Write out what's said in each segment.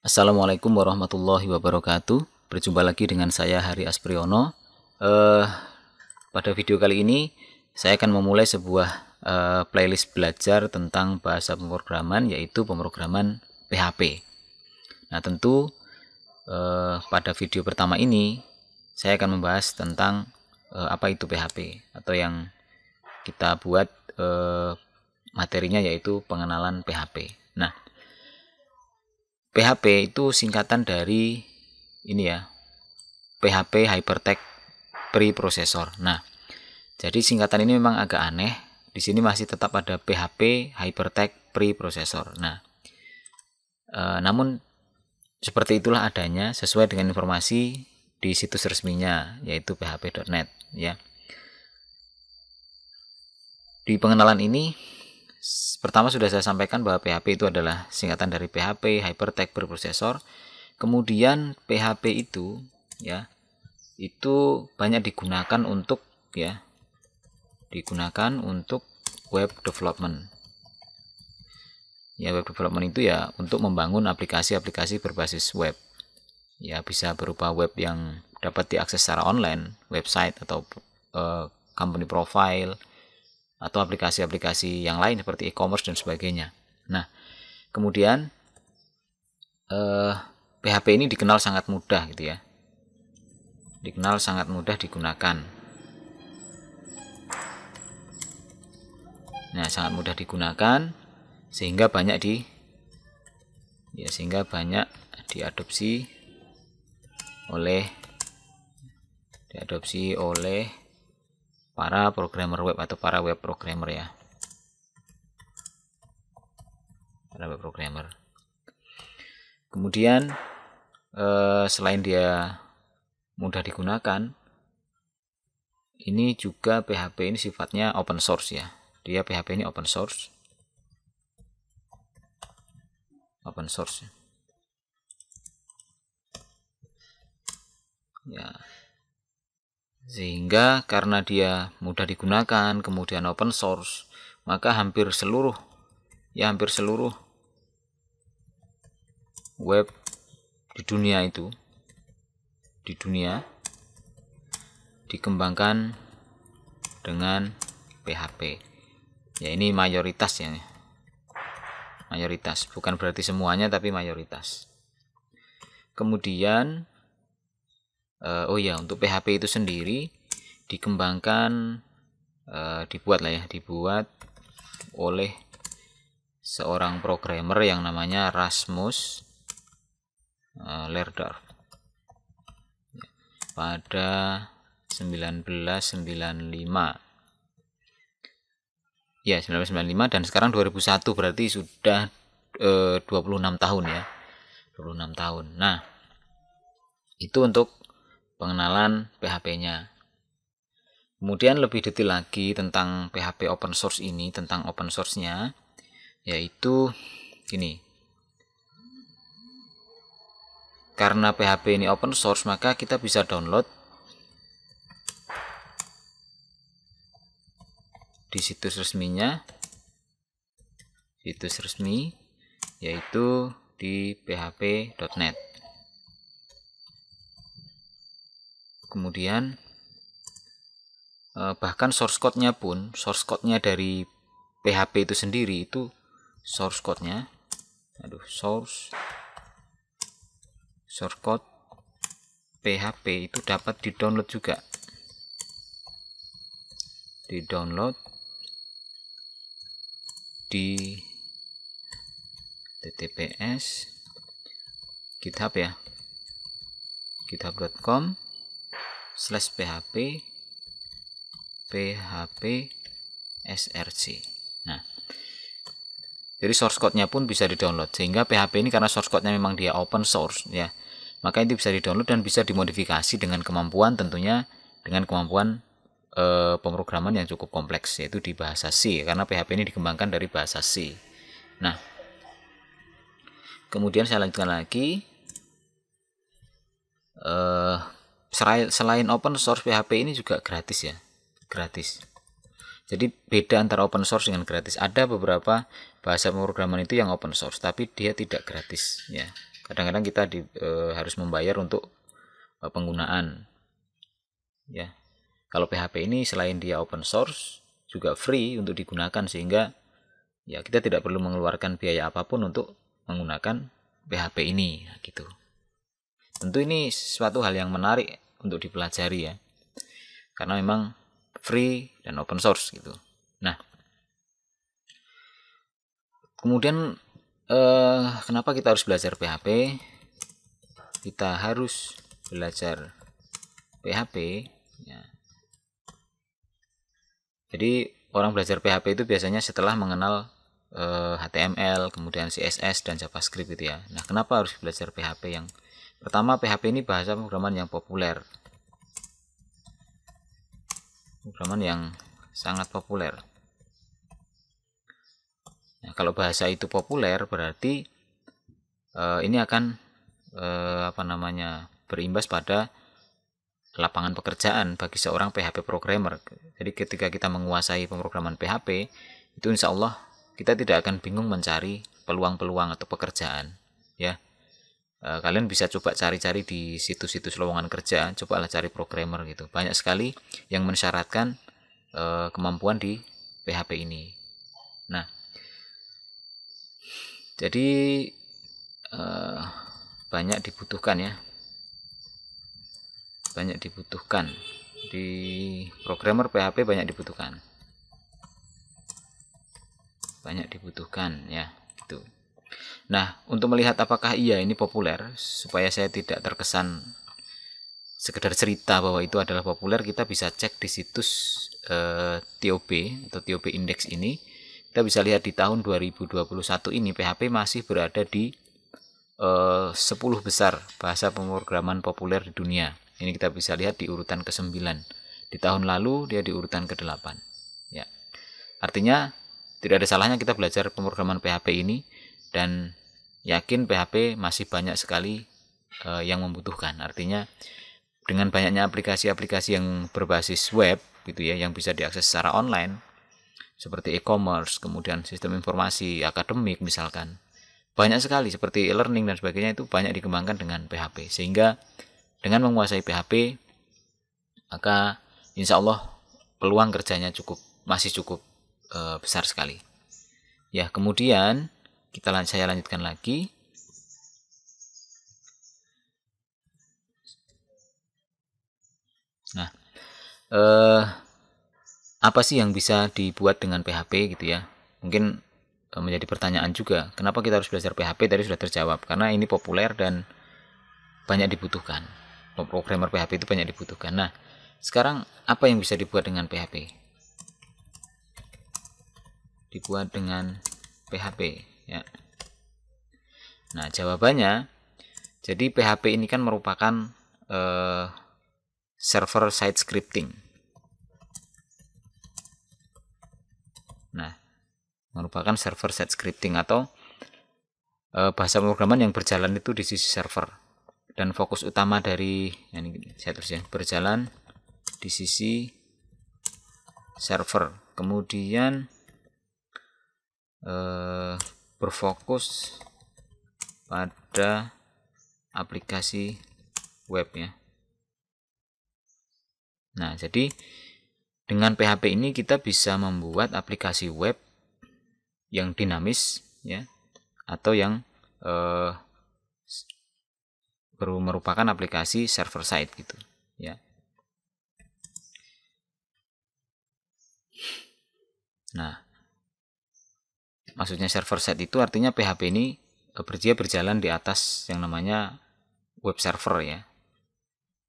Assalamualaikum warahmatullahi wabarakatuh. Berjumpa lagi dengan saya Hari Aspriyono. Pada video kali ini saya akan memulai sebuah playlist belajar tentang bahasa pemrograman, yaitu pemrograman PHP. Nah, tentu pada video pertama ini saya akan membahas tentang apa itu PHP, atau yang kita buat materinya yaitu pengenalan PHP. Nah, PHP itu singkatan dari ini ya, PHP Hypertext Preprocessor. Nah, jadi singkatan ini memang agak aneh. Di sini masih tetap ada PHP Hypertext Preprocessor. Nah, namun seperti itulah adanya sesuai dengan informasi di situs resminya, yaitu php.net ya. Di pengenalan ini pertama sudah saya sampaikan bahwa PHP itu adalah singkatan dari PHP Hypertext Preprocessor. Kemudian PHP itu ya, itu banyak digunakan untuk web development. Ya, web development itu ya untuk membangun aplikasi-aplikasi berbasis web. Ya, bisa berupa web yang dapat diakses secara online, website atau company profile, atau aplikasi-aplikasi yang lain seperti e-commerce dan sebagainya. Nah, kemudian PHP ini dikenal sangat mudah gitu ya. Dikenal sangat mudah digunakan. Nah, sangat mudah digunakan sehingga banyak diadopsi oleh para programmer web atau para web programmer ya. Para web programmer. Kemudian selain dia mudah digunakan, ini juga PHP ini sifatnya open source ya. Dia PHP ini open source. Open source. Ya. Sehingga karena dia mudah digunakan, kemudian open source, maka hampir seluruh web di dunia dikembangkan dengan PHP. Ya, ini mayoritas ya. Mayoritas, bukan berarti semuanya tapi mayoritas. Kemudian untuk PHP itu sendiri dikembangkan, dibuat oleh seorang programmer yang namanya Rasmus Lerner pada 1995. Ya, 1995 dan sekarang 2001, berarti sudah 26 tahun ya. 26 tahun. Nah, itu untuk pengenalan PHP-nya. Kemudian lebih detail lagi tentang PHP open source ini, tentang open source-nya, yaitu gini. Karena PHP ini open source, maka kita bisa download di situs resminya, situs resmi, yaitu di php.net. Kemudian bahkan source code-nya dari PHP itu sendiri, itu source code-nya, source code PHP itu dapat di-download juga. Di-download di https GitHub ya, github.com/php src. Nah, jadi source code-nya pun bisa di-download, sehingga PHP ini karena source code-nya memang dia open source ya, maka itu bisa di-download dan bisa dimodifikasi dengan kemampuan, tentunya dengan kemampuan pemrograman yang cukup kompleks, yaitu di bahasa C, karena PHP ini dikembangkan dari bahasa C. Nah, kemudian saya lanjutkan lagi. Selain open source, PHP ini juga gratis ya, gratis. Jadi beda antara open source dengan gratis. Ada beberapa bahasa pemrograman itu yang open source, tapi dia tidak gratis ya. Kadang-kadang kita harus membayar untuk penggunaan ya. Kalau PHP ini selain dia open source juga free untuk digunakan, sehingga ya kita tidak perlu mengeluarkan biaya apapun untuk menggunakan PHP ini gitu. Tentu ini suatu hal yang menarik untuk dipelajari ya, karena memang free dan open source gitu. Nah, kemudian kenapa kita harus belajar PHP? Kita harus belajar PHP ya. Jadi orang belajar PHP itu biasanya setelah mengenal HTML, kemudian CSS dan JavaScript gitu ya. Nah, kenapa harus belajar PHP? Yang pertama, PHP ini bahasa pemrograman yang populer. Pemrograman yang sangat populer. Nah, kalau bahasa itu populer berarti ini akan berimbas pada lapangan pekerjaan bagi seorang PHP programmer. Jadi ketika kita menguasai pemrograman PHP, itu insya Allah kita tidak akan bingung mencari peluang-peluang atau pekerjaan. Ya, kalian bisa coba cari-cari di situs-situs lowongan kerja, cobalah cari programmer gitu. Banyak sekali yang mensyaratkan kemampuan di PHP ini. Nah, jadi banyak dibutuhkan ya. Banyak dibutuhkan di programmer PHP, banyak dibutuhkan ya itu. Nah, untuk melihat apakah iya ini populer, supaya saya tidak terkesan sekedar cerita bahwa itu adalah populer, kita bisa cek di situs TOP atau TOP Index ini. Kita bisa lihat di tahun 2021 ini PHP masih berada di 10 besar bahasa pemrograman populer di dunia. Ini kita bisa lihat di urutan ke-9. Di tahun lalu dia di urutan ke-8. Ya. Artinya tidak ada salahnya kita belajar pemrograman PHP ini, dan yakin PHP masih banyak sekali yang membutuhkan. Artinya dengan banyaknya aplikasi-aplikasi yang berbasis web gitu ya, yang bisa diakses secara online seperti e-commerce, kemudian sistem informasi akademik misalkan. Banyak sekali seperti e-learning dan sebagainya, itu banyak dikembangkan dengan PHP. Sehingga dengan menguasai PHP, maka insya Allah peluang kerjanya masih cukup besar sekali. Ya, kemudian saya lanjutkan lagi. Nah, apa sih yang bisa dibuat dengan PHP gitu ya? Mungkin menjadi pertanyaan juga. Kenapa kita harus belajar PHP? Tadi sudah terjawab. Karena ini populer dan banyak dibutuhkan. Programmer PHP itu banyak dibutuhkan. Nah, sekarang apa yang bisa dibuat dengan PHP? Dibuat dengan PHP ya. Nah, jawabannya, jadi PHP ini kan merupakan server side scripting. Nah, merupakan server side scripting atau bahasa pemrograman yang berjalan itu di sisi server. Dan fokus utama dari ini saya tulis ya, berjalan di sisi server. Kemudian berfokus pada aplikasi web ya. Nah, jadi dengan PHP ini kita bisa membuat aplikasi web yang dinamis ya, atau yang merupakan aplikasi server side gitu ya. Nah, maksudnya server side itu artinya PHP ini berjalan di atas yang namanya web server ya.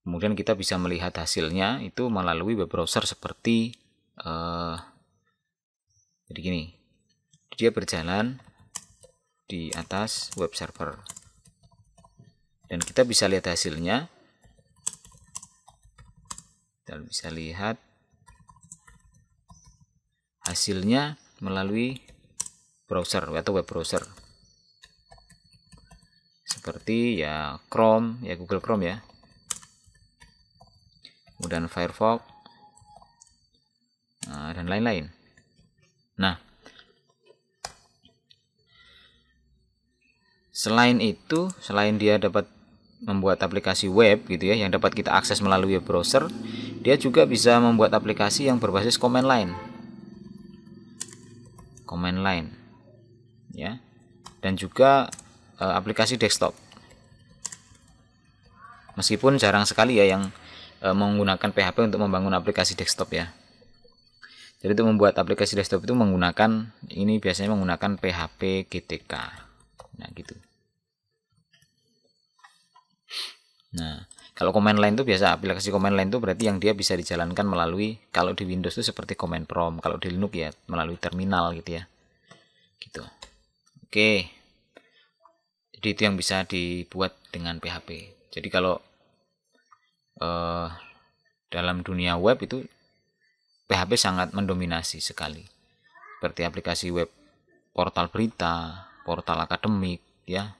Kemudian kita bisa melihat hasilnya itu melalui web browser seperti jadi gini, dia berjalan di atas web server. Dan kita bisa lihat hasilnya. Kita bisa lihat hasilnya melalui browser atau web browser. Seperti ya Chrome, ya Google Chrome ya. Kemudian Firefox dan lain-lain. Nah, Selain itu, selain dia dapat membuat aplikasi web gitu ya, yang dapat kita akses melalui web browser, dia juga bisa membuat aplikasi yang berbasis command line. Command line ya. Dan juga aplikasi desktop. Meskipun jarang sekali ya yang menggunakan PHP untuk membangun aplikasi desktop ya. Jadi untuk membuat aplikasi desktop itu biasanya menggunakan PHP GTK. Nah, gitu. Nah, kalau command line itu biasa aplikasi command line itu berarti yang dia bisa dijalankan melalui, kalau di Windows itu seperti command prompt, kalau di Linux ya melalui terminal gitu ya. Gitu. Oke. Jadi itu yang bisa dibuat dengan PHP. Jadi kalau dalam dunia web itu PHP sangat mendominasi sekali. Seperti aplikasi web, portal berita, portal akademik ya.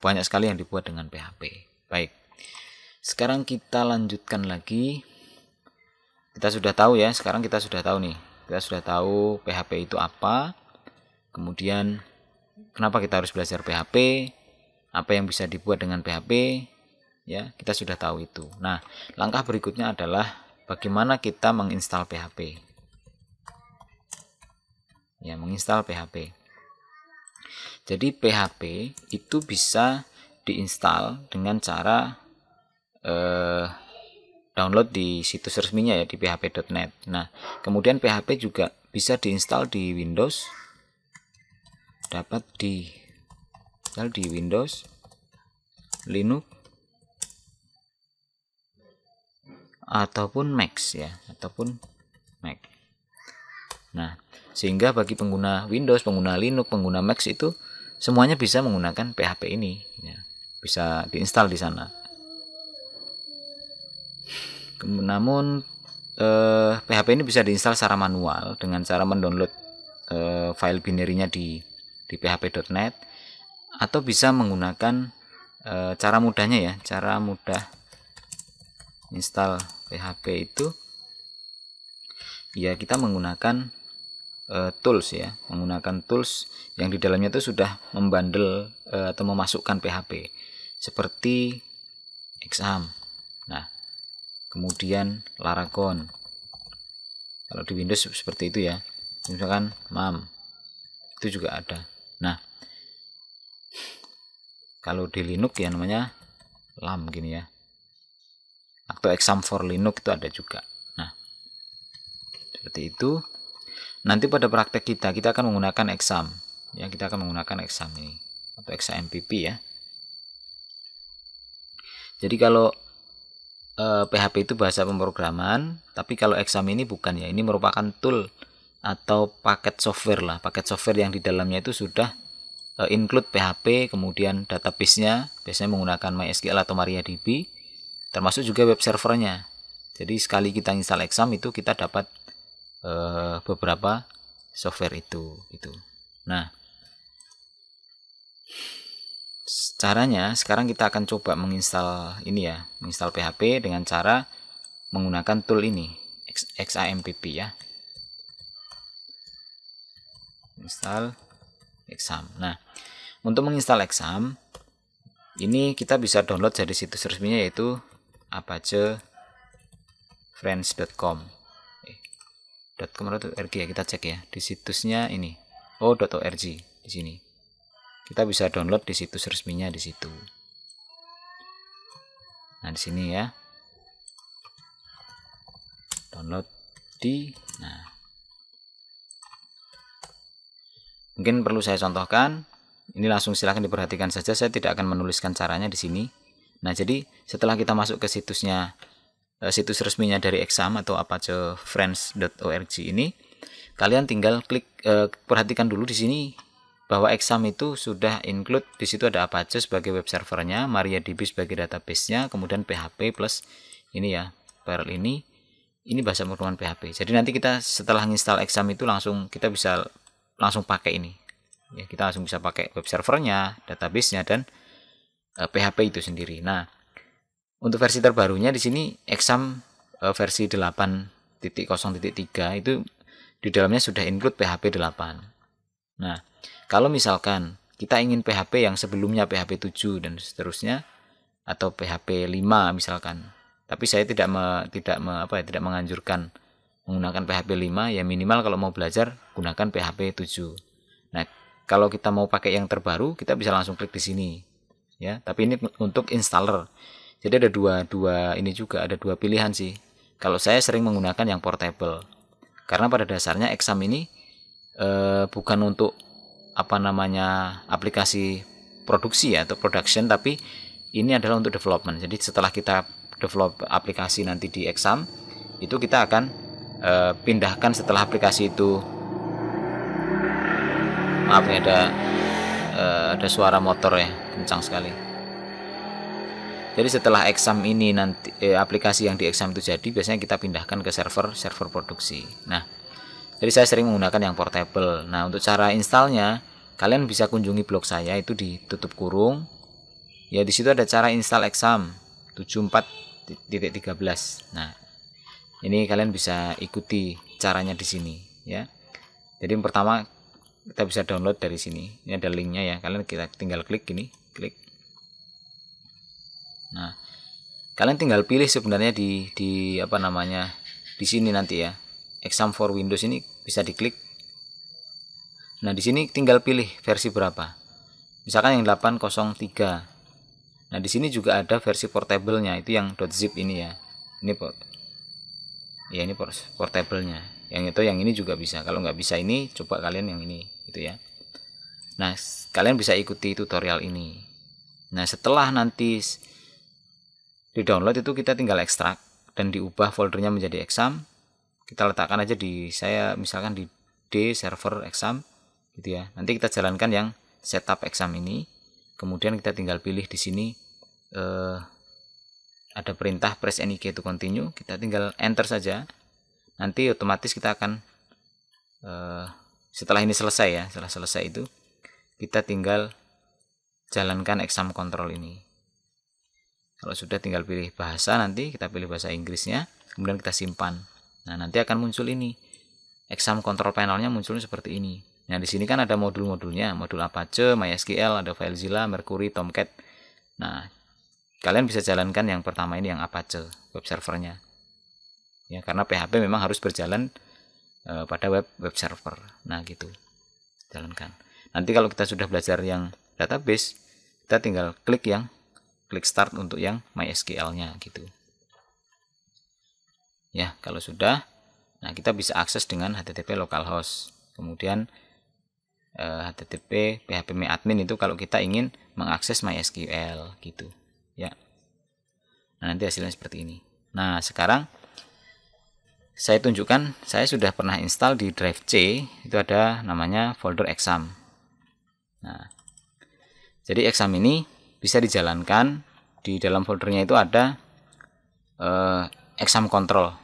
Banyak sekali yang dibuat dengan PHP. Baik. Sekarang kita lanjutkan lagi. Kita sudah tahu ya, sekarang kita sudah tahu nih. Kita sudah tahu PHP itu apa. Kemudian kenapa kita harus belajar PHP? Apa yang bisa dibuat dengan PHP? Ya, kita sudah tahu itu. Nah, langkah berikutnya adalah bagaimana kita menginstal PHP. Ya, menginstal PHP. Jadi PHP itu bisa diinstal dengan cara download di situs resminya ya, di php.net. Nah, kemudian PHP juga bisa diinstal di Windows. Dapat diinstal di Windows, Linux, ataupun Mac ya, ataupun Mac. Nah, sehingga bagi pengguna Windows, pengguna Linux, pengguna Mac itu semuanya bisa menggunakan PHP ini ya. Bisa diinstal di sana. Namun PHP ini bisa diinstal secara manual dengan cara mendownload file binary-nya di php.net, atau bisa menggunakan cara mudahnya ya, cara mudah install PHP itu ya kita menggunakan tools ya, menggunakan tools yang di dalamnya itu sudah membundle atau memasukkan PHP seperti Exam. Nah, kemudian Laragon. Kalau di Windows seperti itu ya, misalkan MAM itu juga ada. Nah, kalau di Linux ya namanya LAM gini ya, atau Exam for Linux itu ada juga. Nah, seperti itu. Nanti pada praktek kita akan menggunakan Exam ya, kita akan menggunakan Exam ini atau XAMPP ya. Jadi kalau PHP itu bahasa pemrograman, tapi kalau Exam ini bukan ya, ini merupakan tool atau paket software lah, paket software yang di dalamnya itu sudah include PHP, kemudian database-nya biasanya menggunakan MySQL atau MariaDB, termasuk juga web servernya. Jadi sekali kita install Exam itu kita dapat beberapa software itu gitu. Nah, caranya sekarang kita akan coba menginstal ini ya, menginstal PHP dengan cara menggunakan tool ini, XAMPP ya. Install Exam. Nah, untuk menginstal Exam ini kita bisa download dari situs resminya yaitu apacefriends.com. .com.org ya, kita cek ya di situsnya ini. .org di sini. Kita bisa download di situs resminya di situ. Nah, di sini ya. Download di mungkin perlu saya contohkan. Ini langsung silahkan diperhatikan saja, saya tidak akan menuliskan caranya di sini. Nah, jadi setelah kita masuk ke situsnya, situs resminya dari Exam atau apacefriends.org ini, kalian tinggal klik, perhatikan dulu di sini bahwa Exam itu sudah include, di situ ada Apache sebagai web servernya, MariaDB sebagai database-nya, kemudian PHP plus ini ya, Perl ini bahasa pemrograman PHP. Jadi nanti kita setelah install Exam itu kita bisa langsung pakai ini. Ya, kita langsung bisa pakai web servernya, database-nya, dan PHP itu sendiri. Nah, untuk versi terbarunya di sini Exam versi 8.0.3 itu di dalamnya sudah include PHP 8. Nah, kalau misalkan kita ingin PHP yang sebelumnya PHP 7 dan seterusnya, atau PHP 5 misalkan. Tapi saya tidak menganjurkan menggunakan PHP 5, ya minimal kalau mau belajar gunakan PHP 7. Nah, kalau kita mau pakai yang terbaru, kita bisa langsung klik di sini. Ya, tapi ini untuk installer. Jadi ada dua ini juga, ada dua pilihan sih. Kalau saya sering menggunakan yang portable. Karena pada dasarnya exam ini bukan untuk aplikasi produksi ya, atau production, tapi ini adalah untuk development. Jadi setelah kita develop aplikasi nanti di exam, itu kita akan pindahkan setelah aplikasi itu. Maaf ya, ada suara motor ya, kencang sekali. Jadi setelah exam ini nanti aplikasi yang di exam itu jadi, biasanya kita pindahkan ke server produksi. Nah, jadi saya sering menggunakan yang portable. Nah, untuk cara installnya, kalian bisa kunjungi blog saya, itu ditutup kurung. Ya, di situ ada cara install exam 74.13. Nah, ini kalian bisa ikuti caranya di sini ya. Jadi yang pertama kita bisa download dari sini. Ini ada linknya ya. Kita tinggal klik gini, klik. Nah, kalian tinggal pilih sebenarnya di sini nanti ya. Exam for Windows ini bisa diklik. Nah, di sini tinggal pilih versi berapa. Misalkan yang 803. Nah, di sini juga ada versi portable-nya, itu yang .zip ini ya. Ini portable-nya. Yang ini juga bisa. Kalau nggak bisa ini, coba kalian yang ini gitu ya. Nah, kalian bisa ikuti tutorial ini. Nah, setelah nanti di download itu kita tinggal ekstrak dan diubah foldernya menjadi exam. Kita letakkan aja saya misalkan di D server exam gitu ya. Nanti kita jalankan yang setup exam ini. Kemudian kita tinggal pilih di sini ada perintah press any key to continue. Kita tinggal enter saja. Nanti otomatis kita akan setelah ini selesai ya, setelah selesai itu kita tinggal jalankan exam control ini. Kalau sudah tinggal pilih bahasa, nanti kita pilih bahasa Inggrisnya, kemudian kita simpan. Nah, nanti akan muncul ini. Exam control panelnya munculnya seperti ini. Nah, di sini kan ada modul-modulnya, modul Apache, MySQL, ada FileZilla, Mercury, Tomcat. Nah, kalian bisa jalankan yang pertama ini, yang Apache web servernya. Ya, karena PHP memang harus berjalan pada web server. Nah, gitu. Jalankan. Nanti kalau kita sudah belajar yang database, kita tinggal klik start untuk yang MySQL-nya gitu. Ya, kalau sudah, nah kita bisa akses dengan HTTP localhost. Kemudian HTTP phpMyAdmin itu kalau kita ingin mengakses MySQL gitu, ya. Nah, nanti hasilnya seperti ini. Nah, sekarang saya tunjukkan, saya sudah pernah install di drive C, itu ada namanya folder exam. Nah, jadi exam ini bisa dijalankan, di dalam foldernya itu ada exam control.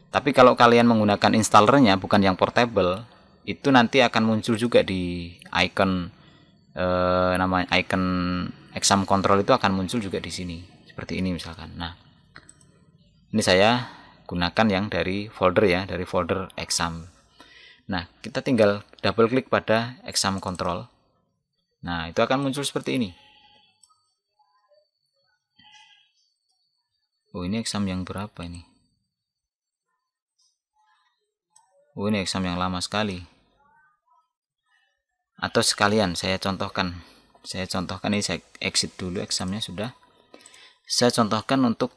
Tapi kalau kalian menggunakan installernya bukan yang portable, itu nanti akan muncul juga di icon icon exam control, itu akan muncul juga di sini seperti ini misalkan. Nah, ini saya gunakan yang dari folder ya, dari folder exam. Nah, kita tinggal double klik pada exam control. Nah, itu akan muncul seperti ini. Oh, ini exam yang berapa ini? Oh, ini exam yang lama sekali. Atau sekalian saya contohkan. Ini saya exit dulu examnya sudah. Saya contohkan untuk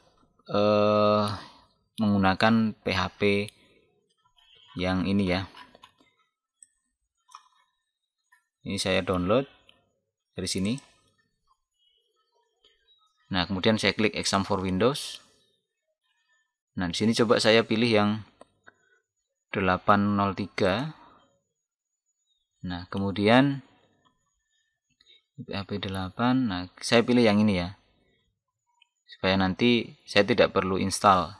menggunakan PHP yang ini ya. Ini saya download dari sini. Nah, kemudian saya klik exam for Windows. Nah, di sini coba saya pilih yang 803. Nah, kemudian PHP 8. Nah, saya pilih yang ini ya. Supaya nanti saya tidak perlu install.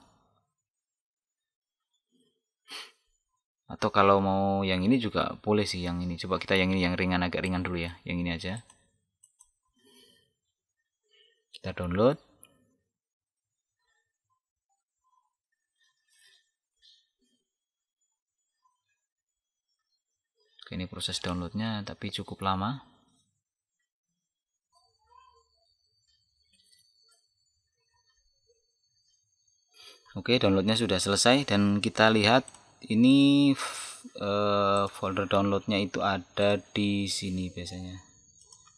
Atau kalau mau yang ini juga boleh sih, yang ini. Coba kita yang ini, yang ringan, agak ringan dulu ya. Yang ini aja. Kita download. Oke, ini proses downloadnya tapi cukup lama. Oke, downloadnya sudah selesai dan kita lihat ini folder downloadnya itu ada di sini biasanya.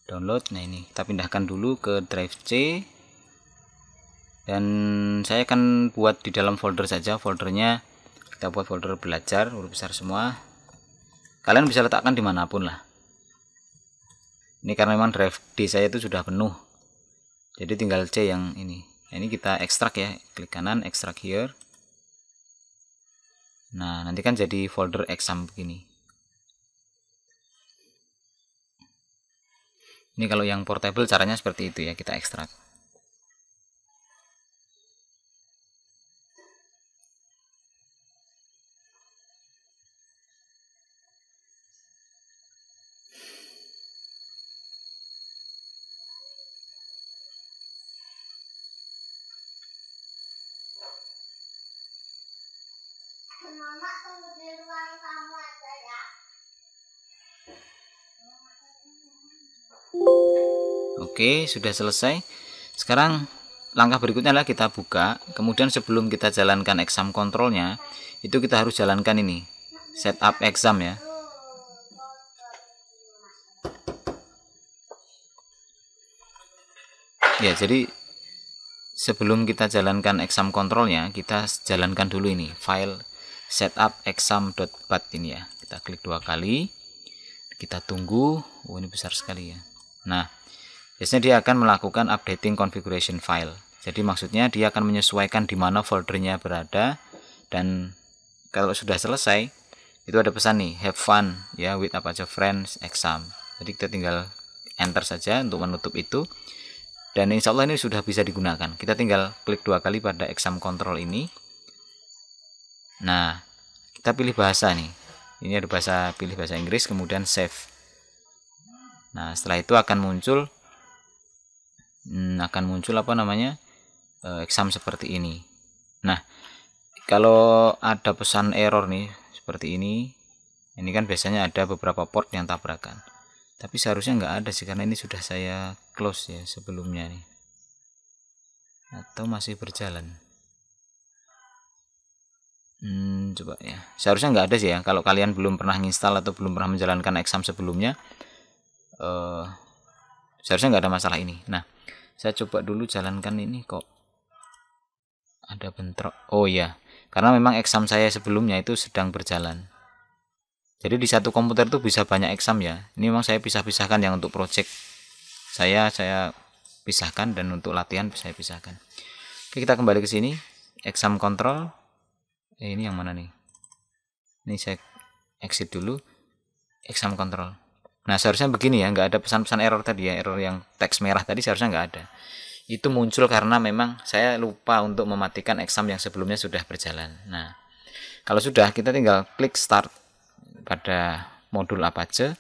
Download, nah ini kita pindahkan dulu ke drive C dan saya akan buat di dalam folder saja. Foldernya kita buat folder belajar huruf besar semua. Kalian bisa letakkan dimanapun lah. Ini karena memang drive D saya itu sudah penuh, jadi tinggal C yang ini. Ini kita ekstrak ya, klik kanan, ekstrak here. Nah, nanti kan jadi folder exam begini. Ini kalau yang portable caranya seperti itu ya, kita ekstrak. Mama tunggu di ruang tamu aja ya. Oke, sudah selesai. Sekarang langkah berikutnya adalah kita buka. Kemudian sebelum kita jalankan exam controlnya, itu kita harus jalankan ini, setup exam ya. Ya, jadi sebelum kita jalankan exam controlnya, kita jalankan dulu ini file setup exam.bat ini ya. Kita klik 2 kali, kita tunggu. Oh, ini besar sekali ya. Nah, biasanya dia akan melakukan updating configuration file. Jadi maksudnya dia akan menyesuaikan di mana foldernya berada, dan kalau sudah selesai itu ada pesan nih, have fun ya with Apache Friends exam. Jadi kita tinggal enter saja untuk menutup itu. Dan insya Allah ini sudah bisa digunakan. Kita tinggal klik 2 kali pada exam control ini. Nah, kita pilih bahasa nih. Ini ada bahasa, pilih bahasa Inggris, kemudian save. Nah, setelah itu akan muncul apa namanya, exam seperti ini. Nah, kalau ada pesan error nih seperti ini kan biasanya ada beberapa port yang tabrakan. Tapi seharusnya nggak ada sih, karena ini sudah saya close ya sebelumnya nih. Atau masih berjalan. Coba ya. Seharusnya nggak ada sih ya. Kalau kalian belum pernah install atau belum pernah menjalankan exam sebelumnya, seharusnya nggak ada masalah ini. Nah, saya coba dulu jalankan ini, kok ada bentrok. Oh ya, karena memang exam saya sebelumnya itu sedang berjalan. Jadi di satu komputer tuh bisa banyak exam ya. Ini memang saya pisah-pisahkan yang untuk project saya pisahkan, dan untuk latihan saya pisahkan. Oke, kita kembali ke sini, exam control. Ini yang mana nih? Ini saya exit dulu, exam control. Nah, seharusnya begini ya, nggak ada pesan-pesan error tadi ya, error yang teks merah tadi seharusnya nggak ada. Itu muncul karena memang saya lupa untuk mematikan exam yang sebelumnya sudah berjalan. Nah, kalau sudah, kita tinggal klik start pada modul Apache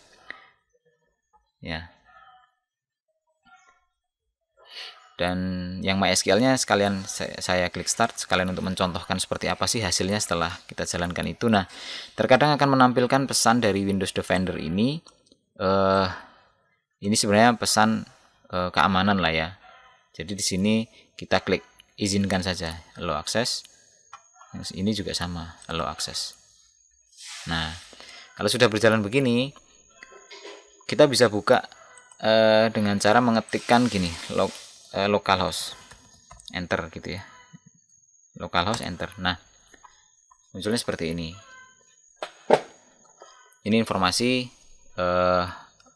ya. Dan yang MySQL-nya sekalian saya klik start sekalian untuk mencontohkan seperti apa sih hasilnya setelah kita jalankan itu. Nah, terkadang akan menampilkan pesan dari Windows Defender ini. Ini sebenarnya pesan keamanan lah ya. Jadi di sini kita klik izinkan saja, allow access. Ini juga sama, allow access. Nah, kalau sudah berjalan begini, kita bisa buka dengan cara mengetikkan gini, localhost, enter gitu ya, localhost enter. Nah, munculnya seperti ini. Ini informasi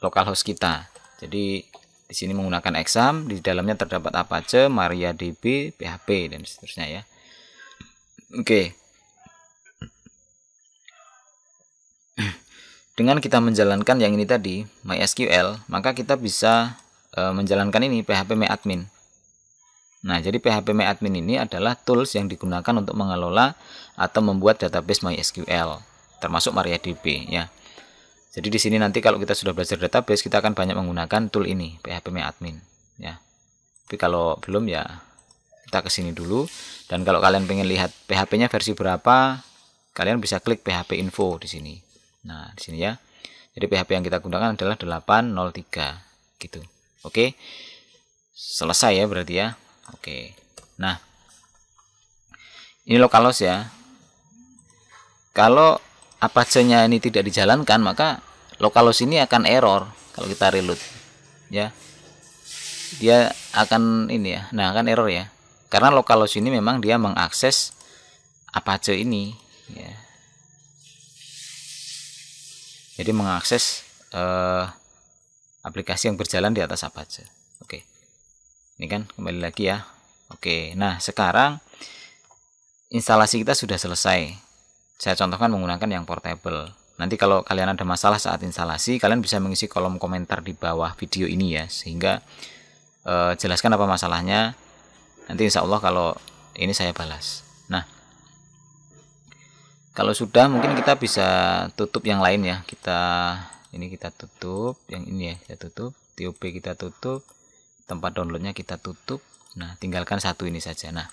localhost kita. Jadi di sini menggunakan exam, di dalamnya terdapat Apache, MariaDB, PHP dan seterusnya ya. Oke. Dengan kita menjalankan yang ini tadi, MySQL, maka kita bisa menjalankan ini phpMyAdmin. Nah, jadi phpMyAdmin ini adalah tools yang digunakan untuk mengelola atau membuat database MySQL, termasuk MariaDB ya. Jadi di sini nanti kalau kita sudah belajar database, kita akan banyak menggunakan tool ini, phpMyAdmin ya. Tapi kalau belum ya kita ke sini dulu, dan kalau kalian pengen lihat PHP-nya versi berapa, kalian bisa klik PHP info di sini. Nah, di sini ya. Jadi PHP yang kita gunakan adalah 803 gitu. Oke, selesai ya berarti ya. Oke, nah Ini localhost ya. Kalau Apache-nya ini tidak dijalankan, maka localhost ini akan error kalau kita reload ya. Dia akan ini ya. Nah, akan error ya. Karena localhost ini memang dia mengakses Apache ini ya. Jadi mengakses aplikasi yang berjalan di atas Apache. Oke. Ini kan kembali lagi ya. Oke. Nah, sekarang instalasi kita sudah selesai. Saya contohkan menggunakan yang portable. Nanti kalau kalian ada masalah saat instalasi, kalian bisa mengisi kolom komentar di bawah video ini ya, sehingga jelaskan apa masalahnya. Nanti insya Allah kalau ini saya balas. Nah, kalau sudah mungkin kita bisa tutup yang lain ya. Ini kita tutup, yang ini ya kita tutup, TOP kita tutup, tempat downloadnya kita tutup. Nah, tinggalkan satu ini saja. Nah,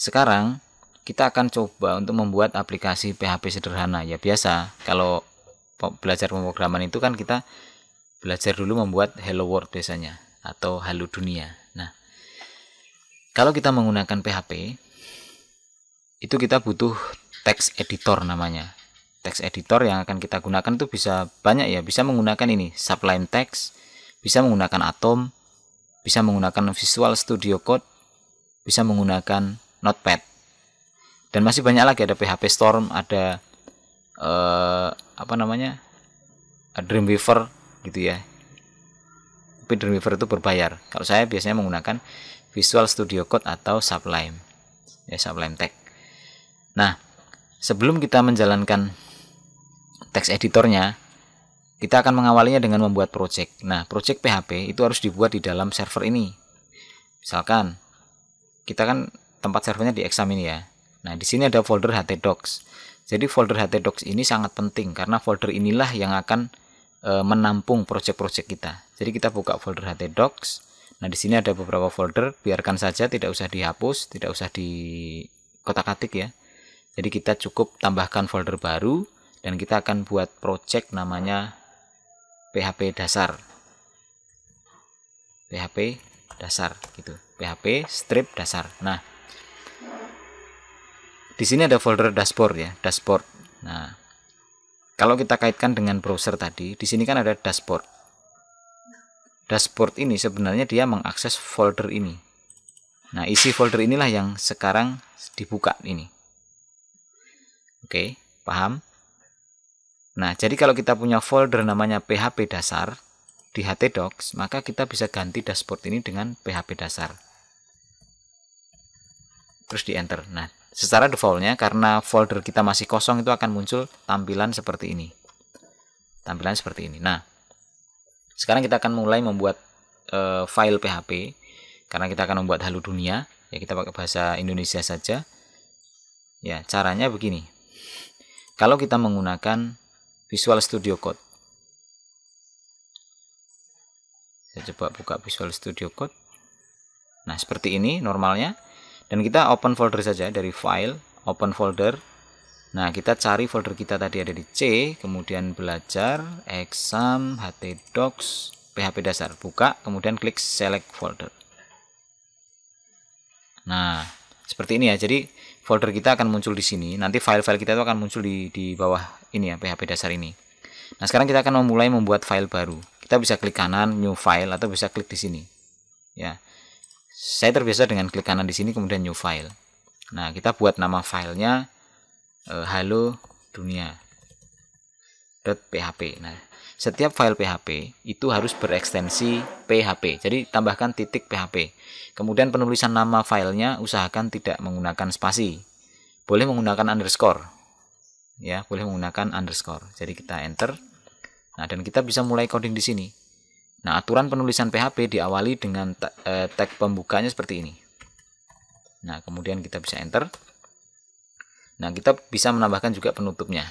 sekarang kita akan coba untuk membuat aplikasi PHP sederhana. Ya biasa, kalau belajar pemrograman itu kan kita belajar dulu membuat Hello World biasanya, atau Halo Dunia. Nah, kalau kita menggunakan PHP, itu kita butuh text editor namanya. Text editor yang akan kita gunakan itu bisa banyak ya, bisa menggunakan ini Sublime Text, bisa menggunakan Atom, bisa menggunakan Visual Studio Code, bisa menggunakan Notepad, dan masih banyak lagi. Ada PHP Storm, ada Dreamweaver gitu ya. Tapi Dreamweaver itu berbayar. Kalau saya biasanya menggunakan Visual Studio Code atau Sublime ya, Sublime Text. Nah, sebelum kita menjalankan text editornya, kita akan mengawalinya dengan membuat project. Nah, project PHP itu harus dibuat di dalam server ini. Misalkan kita kan tempat servernya di exam ini ya. Nah, di sini ada folder htdocs. Jadi folder htdocs ini sangat penting karena folder inilah yang akan menampung project-project kita. Jadi kita buka folder htdocs. Nah, di sini ada beberapa folder, biarkan saja, tidak usah dihapus, tidak usah di kotak-atik ya. Jadi kita cukup tambahkan folder baru dan kita akan buat project namanya PHP dasar. PHP dasar gitu. PHP strip dasar. Nah, di sini ada folder dashboard ya, dashboard. Nah, kalau kita kaitkan dengan browser tadi, di sini kan ada dashboard. Dashboard ini sebenarnya dia mengakses folder ini. Nah, isi folder inilah yang sekarang dibuka ini. Oke, paham? Nah, jadi kalau kita punya folder namanya PHP dasar di htdocs, maka kita bisa ganti dashboard ini dengan PHP dasar. Terus di enter. Nah, secara defaultnya karena folder kita masih kosong itu akan muncul tampilan seperti ini. Tampilan seperti ini. Nah, sekarang kita akan mulai membuat file PHP karena kita akan membuat Halo Dunia. Ya, kita pakai bahasa Indonesia saja. Ya, caranya begini. Kalau kita menggunakan Visual Studio Code, saya coba buka Visual Studio Code. Nah, seperti ini normalnya. Dan kita open folder saja dari file, open folder. Nah, kita cari folder kita tadi ada di C, kemudian belajar, exam, htdocs, PHP dasar. Buka, kemudian klik select folder. Nah, seperti ini ya. Jadi folder kita akan muncul di sini. Nanti file-file kita itu akan muncul di bawah ini ya, PHP dasar ini. Nah, sekarang kita akan memulai membuat file baru. Kita bisa klik kanan new file atau bisa klik di sini. Ya. Saya terbiasa dengan klik kanan di sini kemudian new file. Nah, kita buat nama filenya Halo Dunia .php. Nah, setiap file PHP itu harus berekstensi PHP. Jadi tambahkan titik PHP. Kemudian penulisan nama filenya usahakan tidak menggunakan spasi. Boleh menggunakan underscore. Ya, boleh menggunakan underscore. Jadi kita enter. Nah, dan kita bisa mulai coding di sini. Nah, aturan penulisan PHP diawali dengan tag pembukanya seperti ini. Nah, kemudian kita bisa enter. Nah, kita bisa menambahkan juga penutupnya.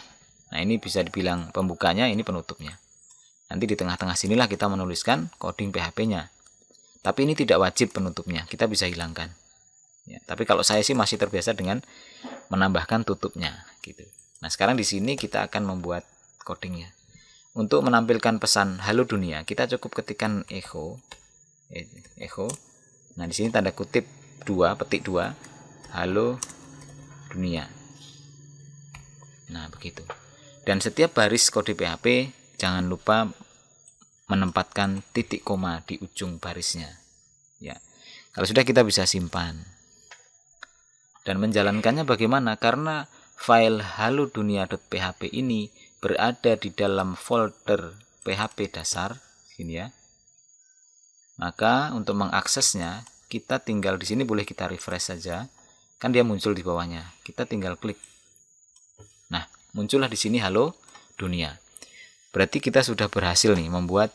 Nah, ini bisa dibilang pembukanya, ini penutupnya. Nanti di tengah-tengah sinilah kita menuliskan coding PHP-nya. Tapi ini tidak wajib penutupnya, kita bisa hilangkan. Ya, tapi kalau saya sih masih terbiasa dengan menambahkan tutupnya gitu. Nah, sekarang di sini kita akan membuat codingnya. Untuk menampilkan pesan Halo Dunia, kita cukup ketikkan echo. Nah, di sini tanda kutip 2, petik 2, Halo dunia. Nah, begitu. Dan setiap baris kode PHP jangan lupa menempatkan titik koma di ujung barisnya. Ya. Kalau sudah, kita bisa simpan. Dan menjalankannya bagaimana? Karena file halodunia.php ini berada di dalam folder PHP dasar, gini ya. Maka untuk mengaksesnya, kita tinggal di sini, boleh kita refresh saja. Kan dia muncul di bawahnya. Kita tinggal klik. Nah, muncullah di sini Halo Dunia. Berarti kita sudah berhasil nih membuat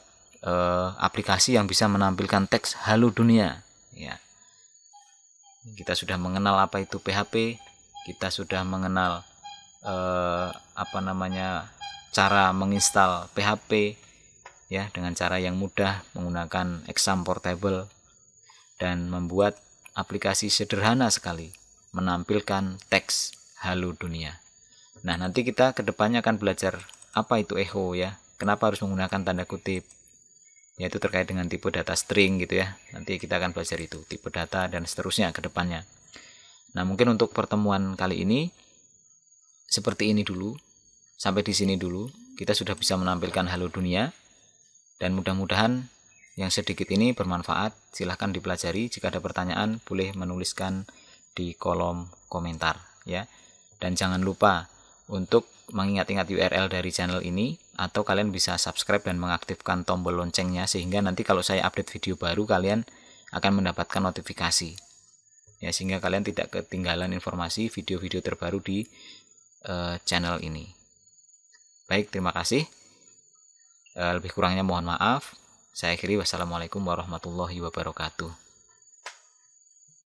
aplikasi yang bisa menampilkan teks Halo Dunia. Ya. Kita sudah mengenal apa itu PHP, kita sudah mengenal cara menginstal PHP ya dengan cara yang mudah menggunakan Exam Portable, dan membuat aplikasi sederhana sekali menampilkan teks Halo Dunia. Nah, nanti kita kedepannya akan belajar apa itu echo ya, kenapa harus menggunakan tanda kutip, yaitu terkait dengan tipe data string gitu ya. Nanti kita akan belajar itu, tipe data dan seterusnya ke depannya. Nah, mungkin untuk pertemuan kali ini seperti ini dulu. Sampai di sini dulu. Kita sudah bisa menampilkan Halo Dunia. Dan mudah-mudahan yang sedikit ini bermanfaat. Silahkan dipelajari. Jika ada pertanyaan, boleh menuliskan di kolom komentar ya. Dan jangan lupa untuk mengingat-ingat URL dari channel ini, atau kalian bisa subscribe dan mengaktifkan tombol loncengnya, sehingga nanti kalau saya update video baru kalian akan mendapatkan notifikasi ya, sehingga kalian tidak ketinggalan informasi video-video terbaru di channel ini. Baik, terima kasih. Lebih kurangnya mohon maaf. Saya akhiri, wassalamualaikum warahmatullahi wabarakatuh.